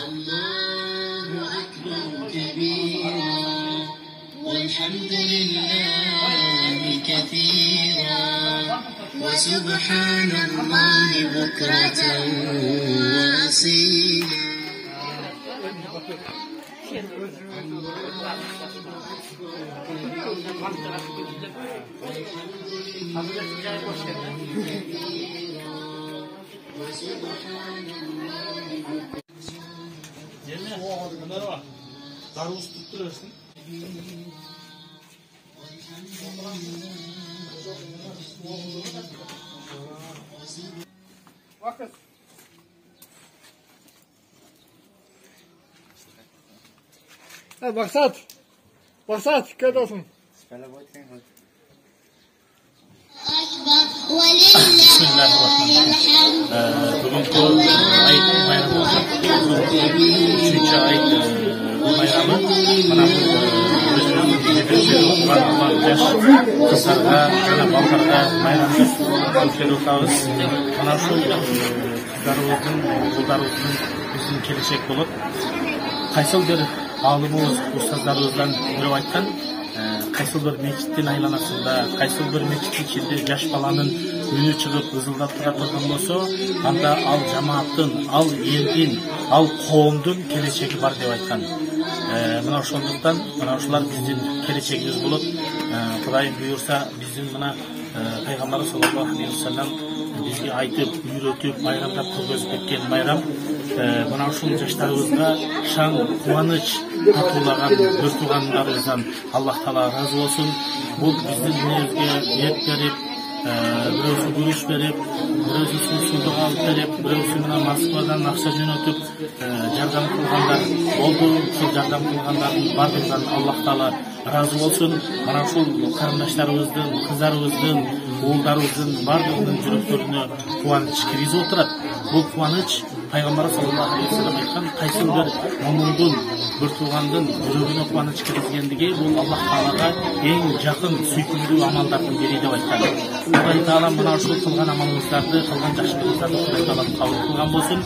الله أكبر كبيرا والحمد لله كثيرا وسبحان الله بكرة وأصيلا. Maksat, dikkat olsun. Bismillahirrahmanirrahim. Bugünkü ayet bayramı olacak. 3. ayet bayramı. Mana bu yaş kızlarga jana balдарга bayramda ötkөрүп атабыз. Mana şu kızlarыбыздын, улдарыбыздын биздин келечек болот. Кайсыл бир алымыбыз, устаздарыбыздан бирөө айткан, кайсыл бир мечиттин айланасында, кайсыл бир мечиттин ичинде жаш баланын үнү чыгып ызылдап тура турган болсо, анда ал жамааттын, ал элдин, ал коомдун келечеги бар деп айткан. Мына ошондуктан мына ушулар биздин келечегибиз болот. Кудайым буйурса, биздин мына пайгамбар саллаллаху алейхи ва саллям бизге айтып, үйрөтүп, байрамдап көргөзүп кеткен байрам. Мына ушул жаштарыбызга шаң, кубаныч татуулаган өз туугандарыбыздан Аллах Таала ыраазы болсун. Бул биздин мүнөзгө эт берип, бирөөсү күрүч берип, бирөөсү суусундук алып берип, бирөөсү мына Москвадан акча жөнөтүп жардам кылгандар болду. Ушул жардам кылгандардын бардыгынан Аллах Таала ыраазы болсун. Мана ушул карындаштарыбыздын, кыздарыбыздын, уулдарыбыздын бардыгынын жүрөктөрүнө кубаныч киргизип отурат. Бул кубаныч Пайгамбар саллаллаху алейхи ва саллям айткан, кайсыл бир момундун, бир туугандын жүрөгүнө кубаныч киргизгендиги бул Аллах Таалага эң жакын сүйкүмдүү амалдардын бири деп айткан. Кудай Таала мына ушул кылган амалыңыздарды, кылган жакшылыктарды Кудай Таала кабыл кылган болсун.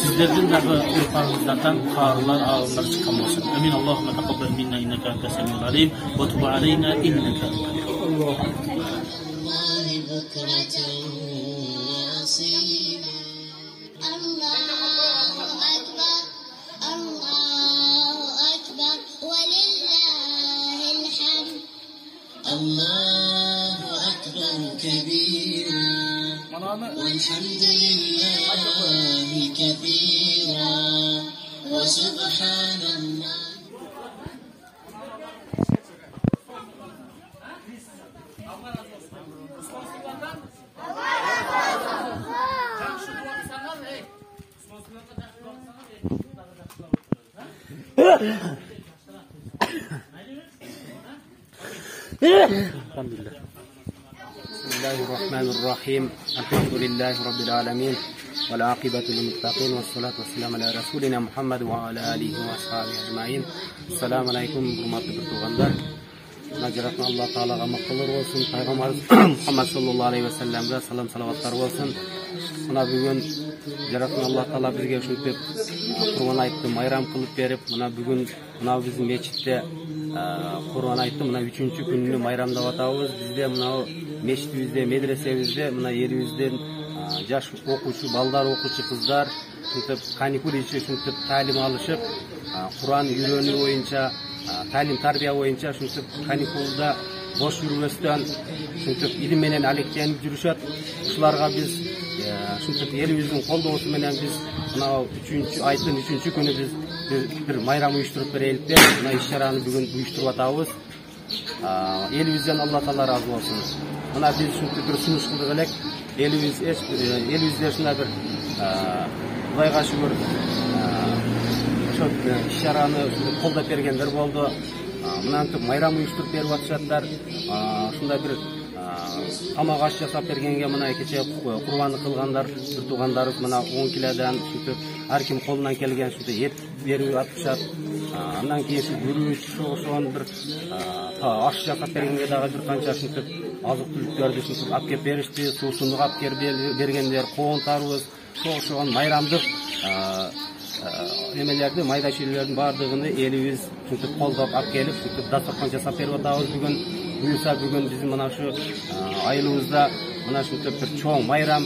Сиздердин дагы урпагыңыздардан каарылар, аалымдар чыккан болсун. Амин. Аллахумма тaqabbal minna innaka antas samiul alim wa tub alayna innaka Allahu أكبر كبيرا والحمد لله كثيرا وسبحان الله. Alhamdulillah. Bismillahirrahmanirrahim. Alhamdulillahi rabbil alamin. Wal aqibatu lil muttaqin wassalatu wassalamu ala rasulina Muhammad wa ala alihi wa ashabihi ajmain. Assalamu alaykum hurmatly bir tuğanlar. Najaratna Allah Taalaga maqtalar bolsun. Paygambар Muhammad sallallahu aleyhi ve sellem'e salam salavatlar bolsun. Mına bugün Jaratna Allah Taala bizge uşuntip Kurban aytты майрам кылып берип, мына бүгүн мына биздин мечитте Kurban aytты мына 3-чү күнүнү майрамдап атабыз. Бизде мына мечитибизде, медресебизде мына элибизден жаш окуучу балдар, окуучу кыздар ушинтип каникул ичи ушинтип таалим алышып, Куран үйрөнүү боюнча, таалим тарбия боюнча ушинтип каникулда бош жүрбөстөн ушинтип илим менен алектенип жүрүшөт. Ушуларга биз ушинтип элибиздин колдоосу менен биз мына 3-чү айттын 3-чү күнү биз бир майрам уюштуруп берелик деп мына иш-чараны бүгүн уюштуруп атабыз. Элибизден Алла Таала ыраазы болсун. Мына биз ушинтип бир сунуш кылдык элек. Элибизде ушундай бир Кудайга шүгүр ошо иш-чараны колдоп бергендер болду. Мынантип майрам уюштуруп берип атышаттар. Ушундай бир тамак аш жасап бергенге мына кече курбанды кылгандар, бир туугандарыбыз мына 10 килодон ушинтип ар ким колунан келген ушинтип эт берип атышат. Андан кийин күрүч ошон бир аш жасап бергенге дагы бир канча ушинтип азык түлүктөрдү ушинтип алып кеп беришти. Суусундук алып келип бергендер, коонтарыбыз, окшогон майрамдык немелерди, майда чүйрөлөрдүн баардыгын элибиз ушинтип колдоп алып келип, ушинтип дасторкон жасап берип атабыз. Бүгүн буюрса, бүгүн биздин мына ушу айылыбызда мына ушинтип бир чоң майрам.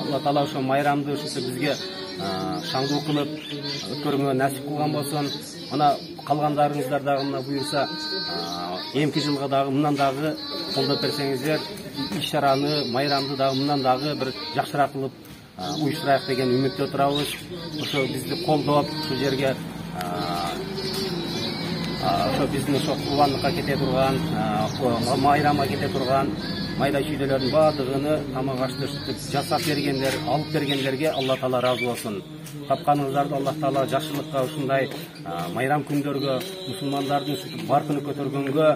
Алла таала ошо майрамды ушинтип бизге шаңдуу кылып өткөрүүгө насип кылган болсун. Мына калгандарыңыздар дагы мына буюрса эмки жылга дагы мындан дагы колдоп берсеңиздер, иш-чараны, майрамды дагы мындан дагы бир жакшыраак кылып уюштурайык деген үмүттө турабыз. Ошо бизди колдоп, ушул жерге ошо биздин ошо курбандыкка кете турган, майрамга кете турган майда чүйдөлөрдүн баардыгыны тамак ашты жасап бергендер, алып бергендерге Алла таала разы болсун. Тапканыңыздарды Алла таала жакшылыкка, ушундай майрам күндөргө, мусулмандардын ушинтип баркын көтөргөнгө,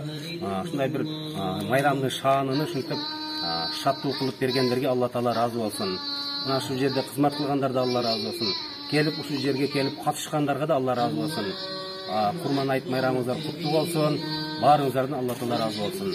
ушундай бир майрамдын шаанын ушинтип шаттуу кылып бергендерге Алла таала разы болсун. Мына ушул жерде кызмат кылгандар да Алла разы болсун. Келип ушул жерге келип катышкандарга да Алла разы болсун. Курман айт майрамыңыздар куттуу болсун. Баарыңыздардан Алла таала разы болсун.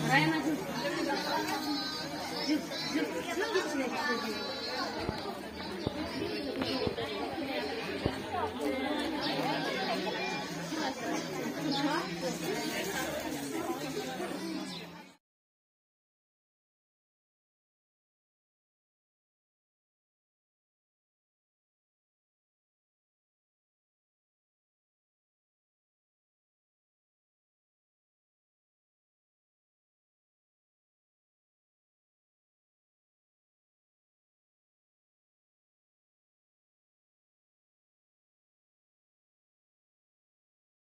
Rayana